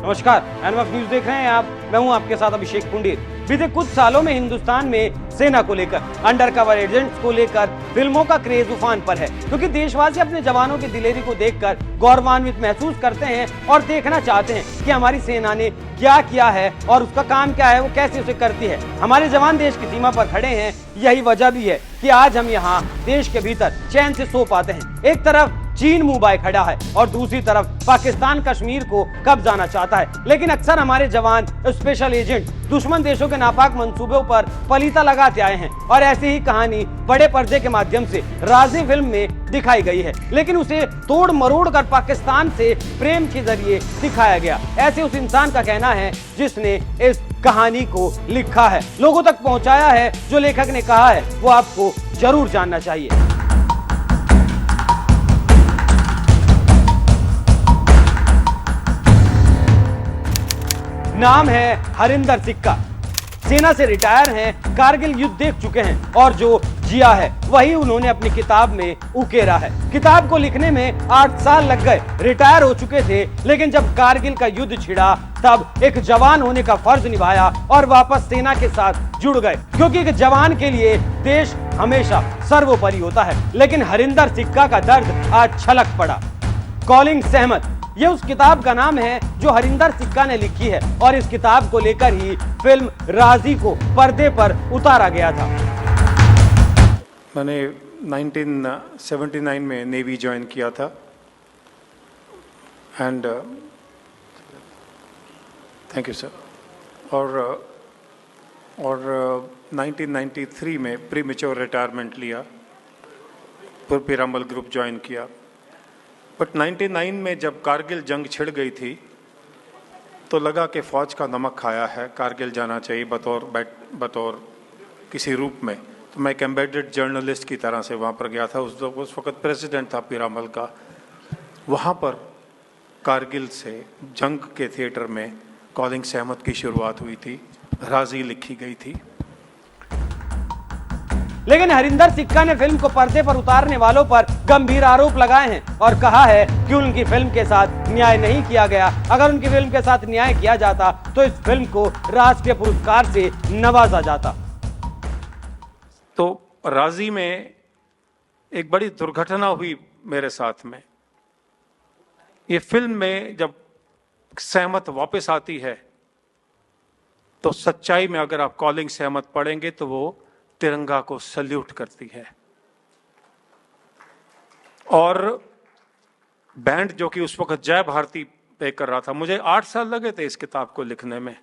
नमस्कार, NMF news देख रहे हैं आप। मैं हूं आपके साथ अभिषेक पुंडीर। बीते कुछ सालों में हिंदुस्तान में सेना को लेकर, अंडरकवर एजेंट्स को लेकर फिल्मों का क्रेज उफान पर है, क्योंकि देशवासी अपने जवानों की दिलेरी को देखकर गौरवान्वित महसूस करते हैं और देखना चाहते हैं कि हमारी सेना ने क्या किया है और उसका काम क्या है, वो कैसे उसे करती है। हमारे जवान देश की सीमा पर खड़े हैं, यही वजह भी है कि आज हम यहाँ देश के भीतर चैन से सो पाते हैं। एक तरफ चीन मुंह बाय खड़ा है और दूसरी तरफ पाकिस्तान कश्मीर को कब्जाना चाहता है, लेकिन अक्सर हमारे जवान स्पेशल एजेंट दुश्मन देशों के नापाक मंसूबों पर पलीता लगाते आए हैं और ऐसी ही कहानी बड़े पर्दे के माध्यम से राजी फिल्म में दिखाई गई है, लेकिन उसे तोड़ मरोड़ कर पाकिस्तान से प्रेम के जरिए दिखाया गया। ऐसे उस इंसान का कहना है जिसने इस कहानी को लिखा है, लोगों तक पहुंचाया है। जो लेखक ने कहा है वो आपको जरूर जानना चाहिए। नाम है हरिंदर सिक्का। सेना से रिटायर हैं, कारगिल युद्ध देख चुके हैं और जो जिया है वही उन्होंने अपनी किताब में उकेरा है। किताब को लिखने में 8 साल लग गए। रिटायर हो चुके थे, लेकिन जब कारगिल का युद्ध छिड़ा तब एक जवान होने का फर्ज निभाया और वापस सेना के साथ जुड़ गए, क्योंकि एक जवान के लिए देश हमेशा सर्वोपरि होता है। लेकिन हरिंदर सिक्का का दर्द आज छलक पड़ा। कॉलिंग सहमत, ये उस किताब का नाम है जो हरिंदर सिक्का ने लिखी है और इस किताब को लेकर ही फिल्म राजी को पर्दे पर उतारा गया था। मैंने 1979 में नेवी ज्वाइन किया था एंड थैंक यू सर। और 1993 में प्रीमेच्योर रिटायरमेंट लिया, फिर पीरामल ग्रुप ज्वाइन किया। बट 99 में जब कारगिल जंग छिड़ गई थी तो लगा कि फ़ौज का नमक खाया है, कारगिल जाना चाहिए बतौर किसी रूप में। तो मैं एक एम्बेडेड जर्नलिस्ट की तरह से वहाँ पर गया था। उस वक्त प्रेसिडेंट था पीरामल का। वहाँ पर कारगिल से जंग के थिएटर में कॉलिंग सहमत की शुरुआत हुई थी, राजी लिखी गई थी। लेकिन हरिंदर सिक्का ने फिल्म को पर्दे पर उतारने वालों पर गंभीर आरोप लगाए हैं और कहा है कि उनकी फिल्म के साथ न्याय नहीं किया गया। अगर उनकी फिल्म के साथ न्याय किया जाता तो इस फिल्म को राष्ट्रीय पुरस्कार से नवाजा जाता। तो राजी में एक बड़ी दुर्घटना हुई मेरे साथ में। ये फिल्म में जब सहमत वापस आती है तो सच्चाई में अगर आप कॉलिंग सहमत पढ़ेंगे तो वो तिरंगा को सल्यूट करती है। और बैंड जो कि उस वक्त जय भारती पे कर रहा था, मुझे 8 साल लगे थे इस किताब को लिखने में।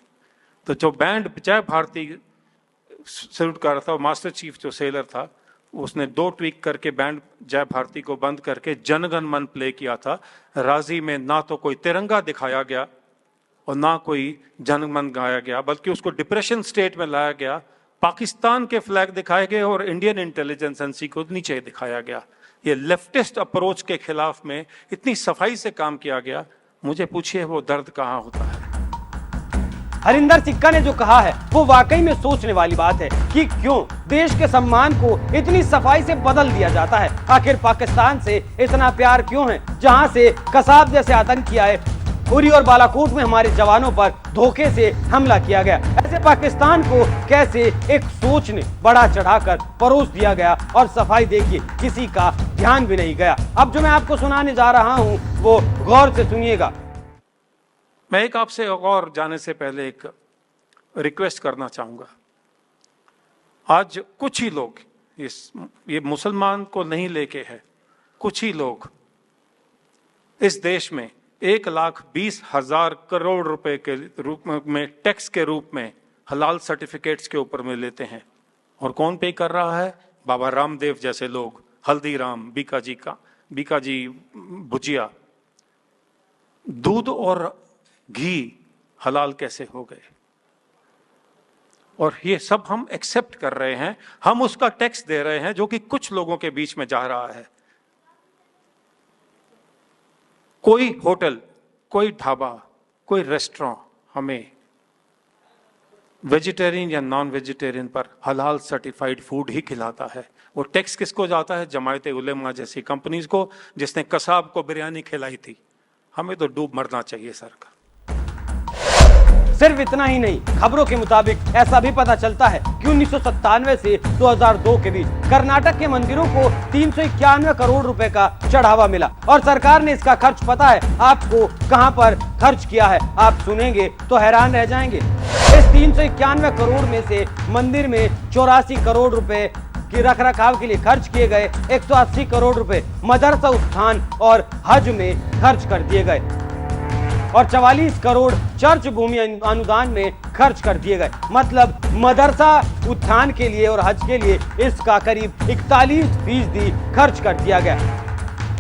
तो जो बैंड जय भारती सल्यूट कर रहा था, मास्टर चीफ जो सेलर था, उसने 2 ट्वीक करके बैंड जय भारती को बंद करके जनगण मन प्ले किया था। राजी में ना तो कोई तिरंगा दिखाया गया और ना कोई जनगण गाया गया, बल्कि उसको डिप्रेशन स्टेट में लाया गया। पाकिस्तान के फ्लैग दिखाए गए और इंडियन इंटेलिजेंस एजेंसी को नीचे दिखाया गया। ये लेफ्टिस्ट अप्रोच के खिलाफ में इतनी सफाई से काम किया गया। मुझे पूछिए वो दर्द कहाँ होता है। हरिंदर सिक्का ने जो कहा है वो वाकई में सोचने वाली बात है कि क्यों देश के सम्मान को इतनी सफाई से बदल दिया जाता है। आखिर पाकिस्तान से इतना प्यार क्यों है, जहां से कसाब जैसे आतंकी आए, उरी और बालाकोट में हमारे जवानों पर धोखे से हमला किया गया। ऐसे पाकिस्तान को कैसे एक सोच ने बढ़ा चढ़ाकर परोस दिया गया और सफाई देखिए किसी का ध्यान भी नहीं गया। अब जो मैं आपको सुनाने जा रहा हूं वो गौर से सुनिएगा। मैं एक आपसे और जाने से पहले एक रिक्वेस्ट करना चाहूंगा। आज कुछ ही लोग, ये मुसलमान को नहीं लेके है, कुछ ही लोग इस देश में 1,20,000 करोड़ रुपए के रूप में टैक्स के रूप में हलाल सर्टिफिकेट्स के ऊपर में लेते हैं। और कौन पे कर रहा है? बाबा रामदेव जैसे लोग, हल्दीराम, बीकाजी भुजिया। दूध और घी हलाल कैसे हो गए? और ये सब हम एक्सेप्ट कर रहे हैं, हम उसका टैक्स दे रहे हैं जो कि कुछ लोगों के बीच में जा रहा है। कोई होटल, कोई ढाबा, कोई रेस्टोरेंट हमें वेजिटेरियन या नॉन वेजिटेरियन पर हलाल सर्टिफाइड फूड ही खिलाता है। वो टैक्स किसको जाता है? जमायत उलेमा जैसी कंपनीज को, जिसने कसाब को बिरयानी खिलाई थी। हमें तो डूब मरना चाहिए सरकार। सिर्फ इतना ही नहीं, खबरों के मुताबिक ऐसा भी पता चलता है कि 1997 से 2002 के बीच कर्नाटक के मंदिरों को 391 करोड़ रुपए का चढ़ावा मिला और सरकार ने इसका खर्च पता है आपको कहां पर खर्च किया है? आप सुनेंगे तो हैरान रह जाएंगे। इस 391 करोड़ में से मंदिर में 84 करोड़ रुपए की रखरखाव के लिए खर्च किए गए, 180 करोड़ रुपए मदरसा उत्थान और हज में खर्च कर दिए गए और 44 करोड़ चर्च भूमि अनुदान में खर्च कर दिए गए। मतलब मदरसा उत्थान के लिए और हज के लिए इसका करीब 41% खर्च कर दिया गया।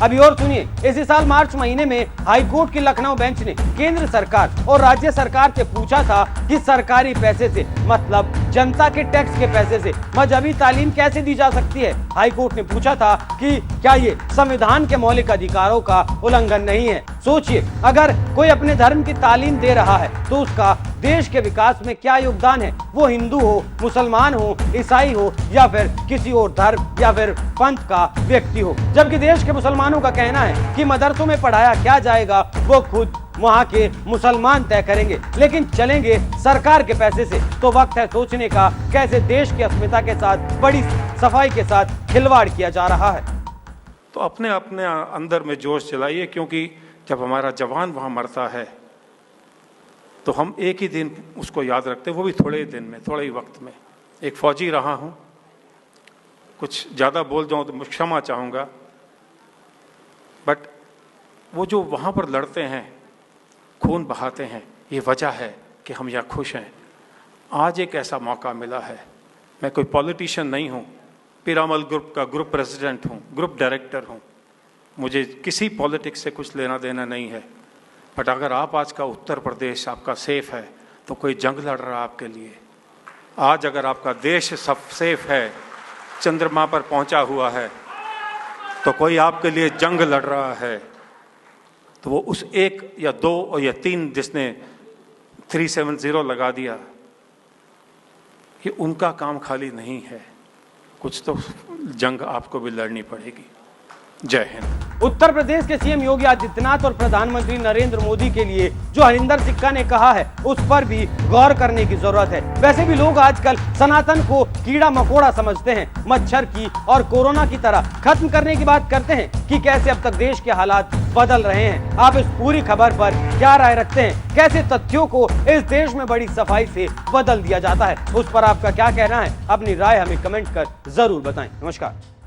अभी और सुनिए, इसी साल मार्च महीने में हाईकोर्ट की लखनऊ बेंच ने केंद्र सरकार और राज्य सरकार से पूछा था कि सरकारी पैसे से, मतलब जनता के टैक्स के पैसे से मजहबी तालीम कैसे दी जा सकती है। हाईकोर्ट ने पूछा था कि क्या ये संविधान के मौलिक अधिकारों का उल्लंघन नहीं है। सोचिए, अगर कोई अपने धर्म की तालीम दे रहा है तो उसका देश के विकास में क्या योगदान है, वो हिंदू हो, मुसलमान हो, ईसाई हो या फिर किसी और धर्म या फिर पंथ का व्यक्ति हो। जबकि देश के मुसलमानों का कहना है कि मदरसों में पढ़ाया क्या जाएगा वो खुद वहाँ के मुसलमान तय करेंगे, लेकिन चलेंगे सरकार के पैसे से। तो वक्त है सोचने का, कैसे देश की अस्मिता के साथ बड़ी सफाई के साथ खिलवाड़ किया जा रहा है। तो अपने अपने अंदर में जोश चलाइए, क्योंकि जब हमारा जवान वहाँ मरता है तो हम एक ही दिन उसको याद रखते हैं, वो भी थोड़े ही दिन में, थोड़े ही वक्त में। एक फौजी रहा हूँ, कुछ ज़्यादा बोल जाऊँ तो क्षमा चाहूँगा, बट वो जो वहाँ पर लड़ते हैं, खून बहाते हैं, ये वजह है कि हम यहाँ खुश हैं। आज एक ऐसा मौका मिला है, मैं कोई पॉलिटिशियन नहीं हूँ, पीरामल ग्रुप का ग्रुप प्रेसिडेंट हूँ, ग्रुप डायरेक्टर हूँ, मुझे किसी पॉलिटिक्स से कुछ लेना देना नहीं है। बट अगर आप आज का उत्तर प्रदेश आपका सेफ है तो कोई जंग लड़ रहा है आपके लिए। आज अगर आपका देश सब सेफ है, चंद्रमा पर पहुंचा हुआ है, तो कोई आपके लिए जंग लड़ रहा है, तो वो उस 1 या 2 या 3 जिसने 370 लगा दिया, ये उनका काम खाली नहीं है, कुछ तो जंग आपको भी लड़नी पड़ेगी। जय हिंद। उत्तर प्रदेश के सीएम योगी आदित्यनाथ और प्रधानमंत्री नरेंद्र मोदी के लिए जो हरिंदर सिक्का ने कहा है उस पर भी गौर करने की जरूरत है। वैसे भी लोग आजकल सनातन को कीड़ा मकोड़ा समझते हैं, मच्छर की और कोरोना की तरह खत्म करने की बात करते हैं कि कैसे अब तक देश के हालात बदल रहे हैं। आप इस पूरी खबर पर क्या राय रखते हैं? कैसे तथ्यों को इस देश में बड़ी सफाई से बदल दिया जाता है, उस पर आपका क्या कहना है? अपनी राय हमें कमेंट कर जरूर बताएं। नमस्कार।